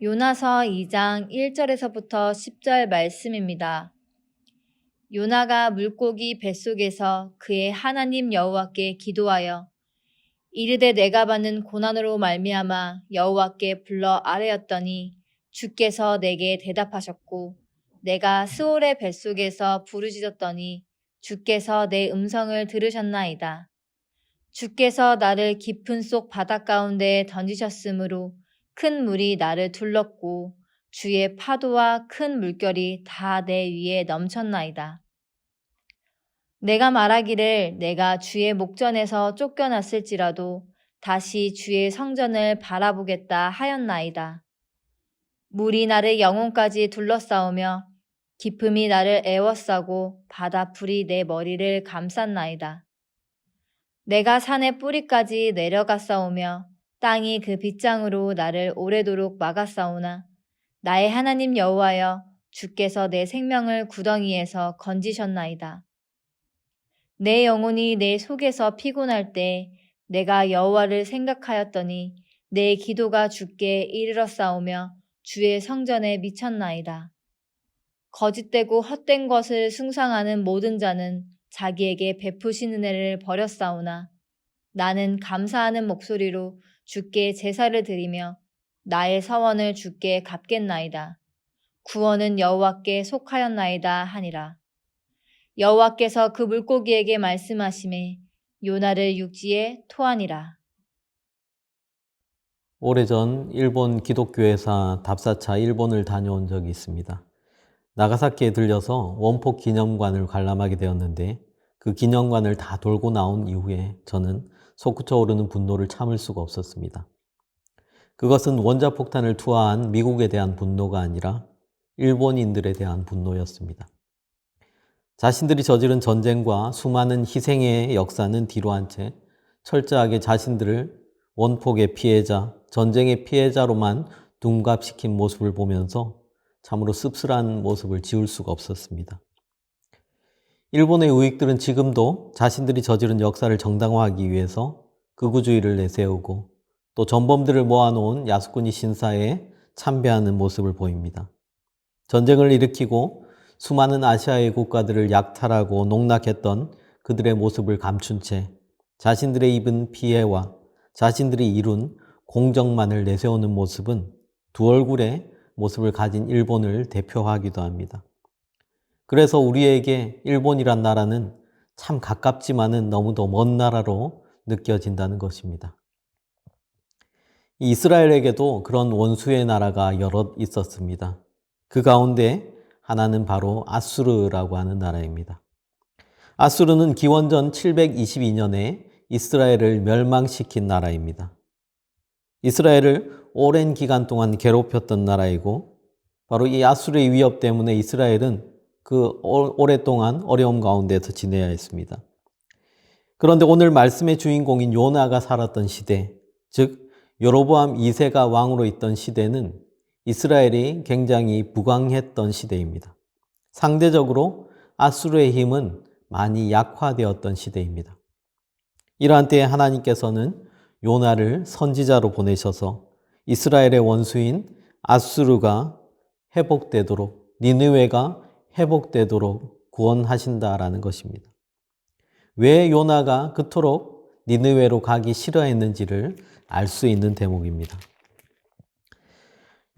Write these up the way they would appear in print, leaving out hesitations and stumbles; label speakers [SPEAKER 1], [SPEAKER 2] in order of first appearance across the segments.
[SPEAKER 1] 요나서 2장 1절에서부터 10절 말씀입니다. 요나가 물고기 뱃속에서 그의 하나님 여호와께 기도하여 이르되 내가 받는 고난으로 말미암아 여호와께 불러 아뢰었더니 주께서 내게 대답하셨고 내가 스올의 뱃속에서 부르짖었더니 주께서 내 음성을 들으셨나이다. 주께서 나를 깊은 속 바닷 가운데에 던지셨으므로 큰 물이 나를 둘렀고 주의 파도와 큰 물결이 다 내 위에 넘쳤나이다. 내가 말하기를 내가 주의 목전에서 쫓겨났을지라도 다시 주의 성전을 바라보겠다 하였나이다. 물이 나를 영혼까지 둘러싸우며 깊음이 나를 애워싸고 바다풀이 내 머리를 감쌌나이다. 내가 산의 뿌리까지 내려갔사오며 땅이 그 빗장으로 나를 오래도록 막았사오나 나의 하나님 여호와여 주께서 내 생명을 구덩이에서 건지셨나이다. 내 영혼이 내 속에서 피곤할 때 내가 여호와를 생각하였더니 내 기도가 주께 이르렀사오며 주의 성전에 미쳤나이다. 거짓되고 헛된 것을 숭상하는 모든 자는 자기에게 베푸신 은혜를 버렸사오나 나는 감사하는 목소리로 주께 제사를 드리며 나의 서원을 주께 갚겠나이다. 구원은 여호와께 속하였나이다 하니라. 여호와께서 그 물고기에게 말씀하시매 요나를 육지에 토하니라.
[SPEAKER 2] 오래전 일본 기독교회사 답사차 일본을 다녀온 적이 있습니다. 나가사키에 들려서 원폭 기념관을 관람하게 되었는데 그 기념관을 다 돌고 나온 이후에 저는 솟구쳐 오르는 분노를 참을 수가 없었습니다. 그것은 원자폭탄을 투하한 미국에 대한 분노가 아니라 일본인들에 대한 분노였습니다. 자신들이 저지른 전쟁과 수많은 희생의 역사는 뒤로 한 채 철저하게 자신들을 원폭의 피해자, 전쟁의 피해자로만 둔갑시킨 모습을 보면서 참으로 씁쓸한 모습을 지울 수가 없었습니다. 일본의 우익들은 지금도 자신들이 저지른 역사를 정당화하기 위해서 극우주의를 내세우고 또 전범들을 모아놓은 야스쿠니 신사에 참배하는 모습을 보입니다. 전쟁을 일으키고 수많은 아시아의 국가들을 약탈하고 농락했던 그들의 모습을 감춘 채 자신들의 입은 피해와 자신들이 이룬 공적만을 내세우는 모습은 두 얼굴의 모습을 가진 일본을 대표하기도 합니다. 그래서 우리에게 일본이란 나라는 참 가깝지만은 너무도 먼 나라로 느껴진다는 것입니다. 이스라엘에게도 그런 원수의 나라가 여럿 있었습니다. 그 가운데 하나는 바로 아수르라고 하는 나라입니다. 아수르는 기원전 722년에 이스라엘을 멸망시킨 나라입니다. 이스라엘을 오랜 기간 동안 괴롭혔던 나라이고 바로 이 아수르의 위협 때문에 이스라엘은 그 오랫동안 어려움 가운데서 지내야 했습니다. 그런데 오늘 말씀의 주인공인 요나가 살았던 시대, 즉 여로보암 2세가 왕으로 있던 시대는 이스라엘이 굉장히 부강했던 시대입니다. 상대적으로 아수르의 힘은 많이 약화되었던 시대입니다. 이러한 때에 하나님께서는 요나를 선지자로 보내셔서 이스라엘의 원수인 아수르가 회복되도록, 니느웨가 회복되도록 구원하신다라는 것입니다. 왜 요나가 그토록 니느웨로 가기 싫어했는지를 알 수 있는 대목입니다.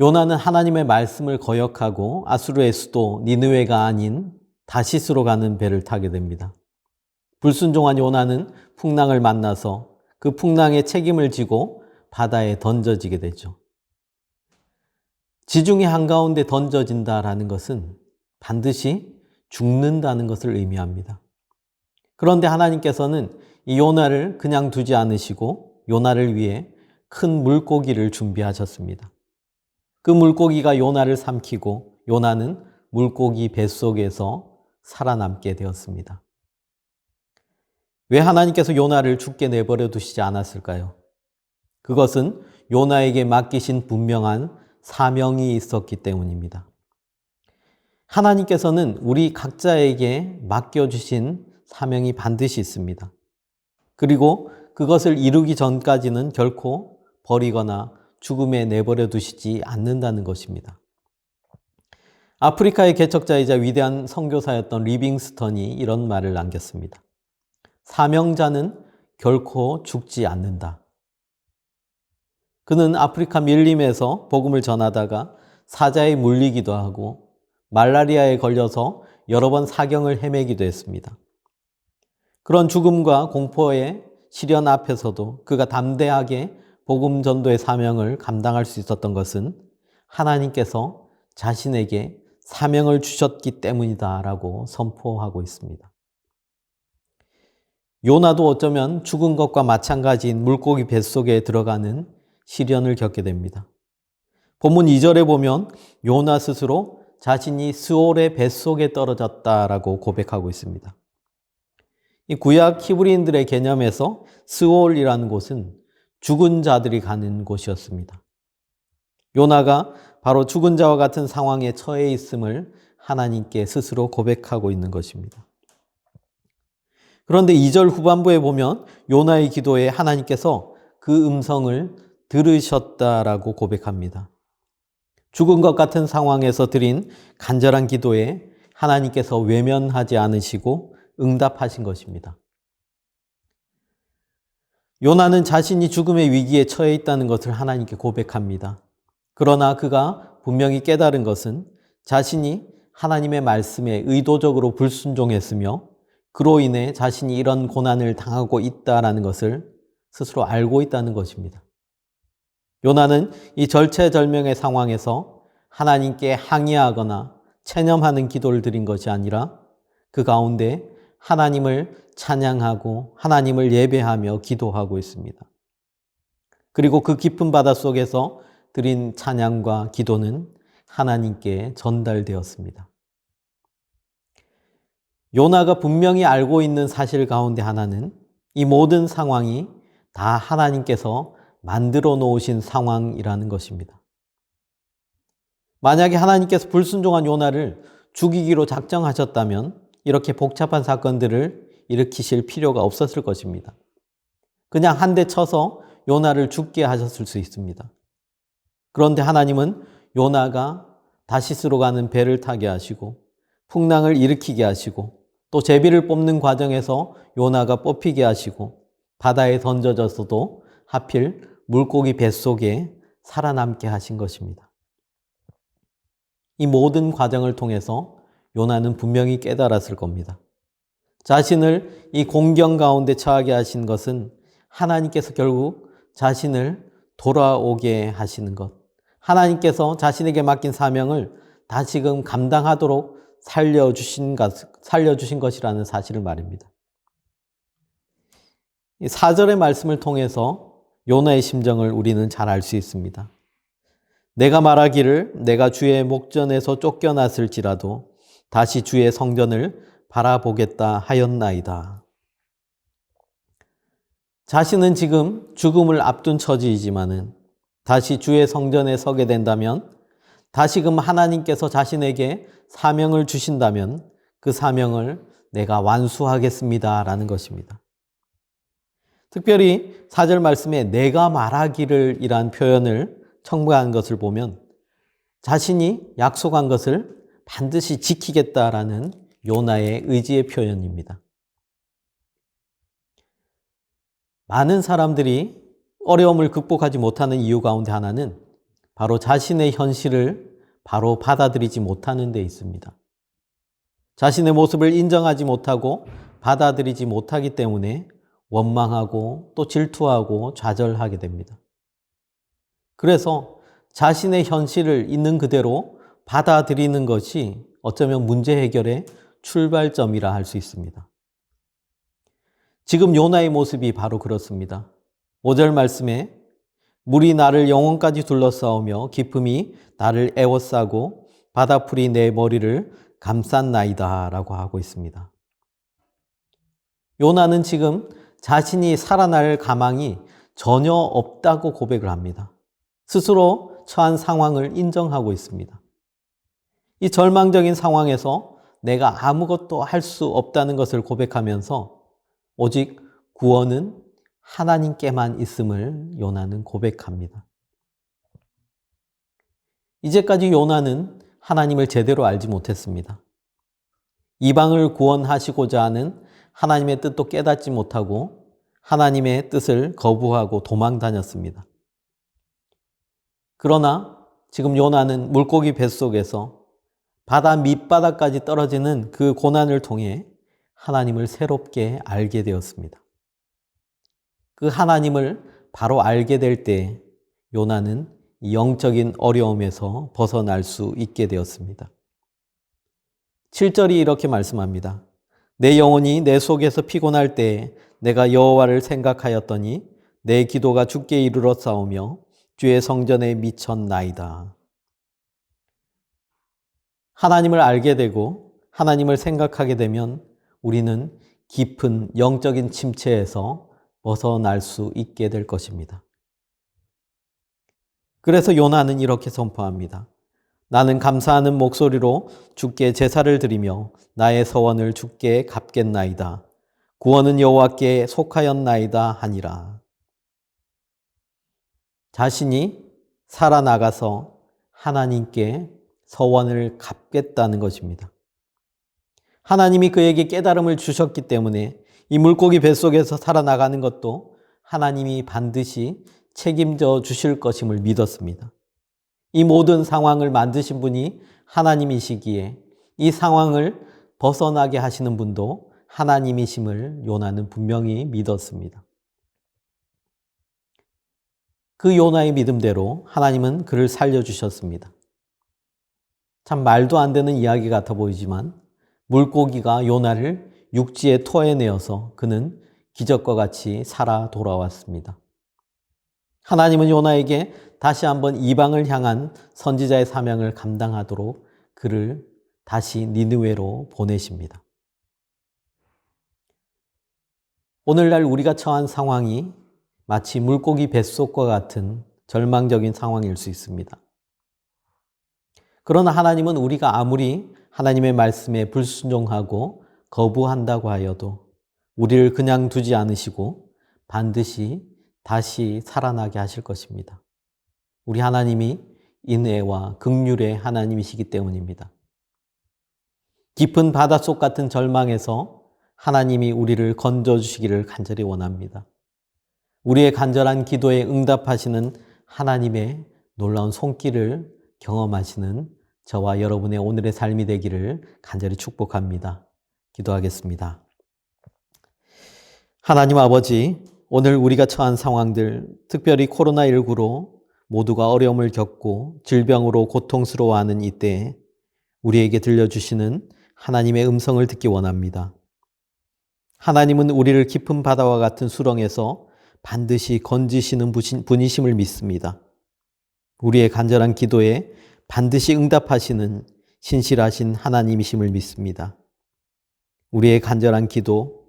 [SPEAKER 2] 요나는 하나님의 말씀을 거역하고 아수르의 수도 니느웨가 아닌 다시스로 가는 배를 타게 됩니다. 불순종한 요나는 풍랑을 만나서 그 풍랑의 책임을 지고 바다에 던져지게 되죠. 지중해 한가운데 던져진다라는 것은 반드시 죽는다는 것을 의미합니다. 그런데 하나님께서는 이 요나를 그냥 두지 않으시고 요나를 위해 큰 물고기를 준비하셨습니다. 그 물고기가 요나를 삼키고 요나는 물고기 뱃속에서 살아남게 되었습니다. 왜 하나님께서 요나를 죽게 내버려 두시지 않았을까요? 그것은 요나에게 맡기신 분명한 사명이 있었기 때문입니다. 하나님께서는 우리 각자에게 맡겨주신 사명이 반드시 있습니다. 그리고 그것을 이루기 전까지는 결코 버리거나 죽음에 내버려 두시지 않는다는 것입니다. 아프리카의 개척자이자 위대한 선교사였던 리빙스턴이 이런 말을 남겼습니다. 사명자는 결코 죽지 않는다. 그는 아프리카 밀림에서 복음을 전하다가 사자에 물리기도 하고 말라리아에 걸려서 여러 번 사경을 헤매기도 했습니다. 그런 죽음과 공포의 시련 앞에서도 그가 담대하게 복음 전도의 사명을 감당할 수 있었던 것은 하나님께서 자신에게 사명을 주셨기 때문이다라고 선포하고 있습니다. 요나도 어쩌면 죽은 것과 마찬가지인 물고기 뱃속에 들어가는 시련을 겪게 됩니다. 본문 2절에 보면 요나 스스로 자신이 스올의 뱃속에 떨어졌다라고 고백하고 있습니다. 이 구약 히브리인들의 개념에서 스올이라는 곳은 죽은 자들이 가는 곳이었습니다. 요나가 바로 죽은 자와 같은 상황에 처해 있음을 하나님께 스스로 고백하고 있는 것입니다. 그런데 2절 후반부에 보면 요나의 기도에 하나님께서 그 음성을 들으셨다라고 고백합니다. 죽은 것 같은 상황에서 드린 간절한 기도에 하나님께서 외면하지 않으시고 응답하신 것입니다. 요나는 자신이 죽음의 위기에 처해 있다는 것을 하나님께 고백합니다. 그러나 그가 분명히 깨달은 것은 자신이 하나님의 말씀에 의도적으로 불순종했으며 그로 인해 자신이 이런 고난을 당하고 있다는 것을 스스로 알고 있다는 것입니다. 요나는 이 절체절명의 상황에서 하나님께 항의하거나 체념하는 기도를 드린 것이 아니라 그 가운데 하나님을 찬양하고 하나님을 예배하며 기도하고 있습니다. 그리고 그 깊은 바다 속에서 드린 찬양과 기도는 하나님께 전달되었습니다. 요나가 분명히 알고 있는 사실 가운데 하나는 이 모든 상황이 다 하나님께서 만들어 놓으신 상황이라는 것입니다. 만약에 하나님께서 불순종한 요나를 죽이기로 작정하셨다면 이렇게 복잡한 사건들을 일으키실 필요가 없었을 것입니다. 그냥 한 대 쳐서 요나를 죽게 하셨을 수 있습니다. 그런데 하나님은 요나가 다시스로 가는 배를 타게 하시고 풍랑을 일으키게 하시고 또 제비를 뽑는 과정에서 요나가 뽑히게 하시고 바다에 던져졌어도 하필 물고기 뱃속에 살아남게 하신 것입니다. 이 모든 과정을 통해서 요나는 분명히 깨달았을 겁니다. 자신을 이 공경 가운데 처하게 하신 것은 하나님께서 결국 자신을 돌아오게 하시는 것, 하나님께서 자신에게 맡긴 사명을 다시금 감당하도록 살려주신 것이라는 사실을 말입니다. 4절의 말씀을 통해서 요나의 심정을 우리는 잘 알 수 있습니다. 내가 말하기를 내가 주의 목전에서 쫓겨났을지라도 다시 주의 성전을 바라보겠다 하였나이다. 자신은 지금 죽음을 앞둔 처지이지만은 다시 주의 성전에 서게 된다면 다시금 하나님께서 자신에게 사명을 주신다면 그 사명을 내가 완수하겠습니다 라는 것입니다. 특별히 4절 말씀에 내가 말하기를 이란 표현을 첨부한 것을 보면 자신이 약속한 것을 반드시 지키겠다라는 요나의 의지의 표현입니다. 많은 사람들이 어려움을 극복하지 못하는 이유 가운데 하나는 바로 자신의 현실을 바로 받아들이지 못하는 데 있습니다. 자신의 모습을 인정하지 못하고 받아들이지 못하기 때문에 원망하고 또 질투하고 좌절하게 됩니다. 그래서 자신의 현실을 있는 그대로 받아들이는 것이 어쩌면 문제 해결의 출발점이라 할 수 있습니다. 지금 요나의 모습이 바로 그렇습니다. 5절 말씀에 물이 나를 영혼까지 둘러싸우며 깊음이 나를 에워싸고 바다풀이 내 머리를 감쌌나이다 라고 하고 있습니다. 요나는 지금 자신이 살아날 가망이 전혀 없다고 고백을 합니다. 스스로 처한 상황을 인정하고 있습니다. 이 절망적인 상황에서 내가 아무것도 할 수 없다는 것을 고백하면서 오직 구원은 하나님께만 있음을 요나는 고백합니다. 이제까지 요나는 하나님을 제대로 알지 못했습니다. 이방을 구원하시고자 하는 하나님의 뜻도 깨닫지 못하고 하나님의 뜻을 거부하고 도망 다녔습니다. 그러나 지금 요나는 물고기 뱃속에서 바다 밑바닥까지 떨어지는 그 고난을 통해 하나님을 새롭게 알게 되었습니다. 그 하나님을 바로 알게 될 때 요나는 영적인 어려움에서 벗어날 수 있게 되었습니다. 7절이 이렇게 말씀합니다. 내 영혼이 내 속에서 피곤할 때 내가 여호와를 생각하였더니 내 기도가 주께 이르러 싸우며 주의 성전에 미쳤나이다. 하나님을 알게 되고 하나님을 생각하게 되면 우리는 깊은 영적인 침체에서 벗어날 수 있게 될 것입니다. 그래서 요나는 이렇게 선포합니다. 나는 감사하는 목소리로 주께 제사를 드리며 나의 서원을 주께 갚겠나이다. 구원은 여호와께 속하였나이다 하니라. 자신이 살아나가서 하나님께 서원을 갚겠다는 것입니다. 하나님이 그에게 깨달음을 주셨기 때문에 이 물고기 뱃속에서 살아나가는 것도 하나님이 반드시 책임져 주실 것임을 믿었습니다. 이 모든 상황을 만드신 분이 하나님이시기에 이 상황을 벗어나게 하시는 분도 하나님이심을 요나는 분명히 믿었습니다. 그 요나의 믿음대로 하나님은 그를 살려주셨습니다. 참 말도 안 되는 이야기 같아 보이지만 물고기가 요나를 육지에 토해내어서 그는 기적과 같이 살아 돌아왔습니다. 하나님은 요나에게 다시 한번 이방을 향한 선지자의 사명을 감당하도록 그를 다시 니느웨로 보내십니다. 오늘날 우리가 처한 상황이 마치 물고기 뱃속과 같은 절망적인 상황일 수 있습니다. 그러나 하나님은 우리가 아무리 하나님의 말씀에 불순종하고 거부한다고 하여도 우리를 그냥 두지 않으시고 반드시 다시 살아나게 하실 것입니다. 우리 하나님이 인애와 긍휼의 하나님이시기 때문입니다. 깊은 바닷속 같은 절망에서 하나님이 우리를 건져주시기를 간절히 원합니다. 우리의 간절한 기도에 응답하시는 하나님의 놀라운 손길을 경험하시는 저와 여러분의 오늘의 삶이 되기를 간절히 축복합니다. 기도하겠습니다. 하나님 아버지, 오늘 우리가 처한 상황들, 특별히 코로나19로 모두가 어려움을 겪고 질병으로 고통스러워하는 이때에 우리에게 들려주시는 하나님의 음성을 듣기 원합니다. 하나님은 우리를 깊은 바다와 같은 수렁에서 반드시 건지시는 분이심을 믿습니다. 우리의 간절한 기도에 반드시 응답하시는 신실하신 하나님이심을 믿습니다. 우리의 간절한 기도,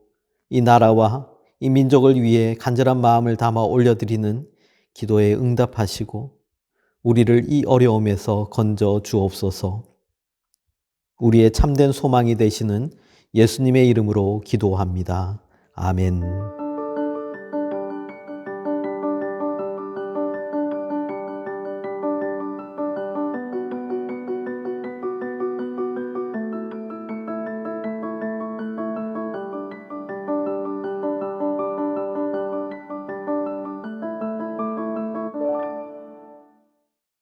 [SPEAKER 2] 이 나라와 이 민족을 위해 간절한 마음을 담아 올려드리는 기도에 응답하시고 우리를 이 어려움에서 건져 주옵소서. 우리의 참된 소망이 되시는 예수님의 이름으로 기도합니다. 아멘.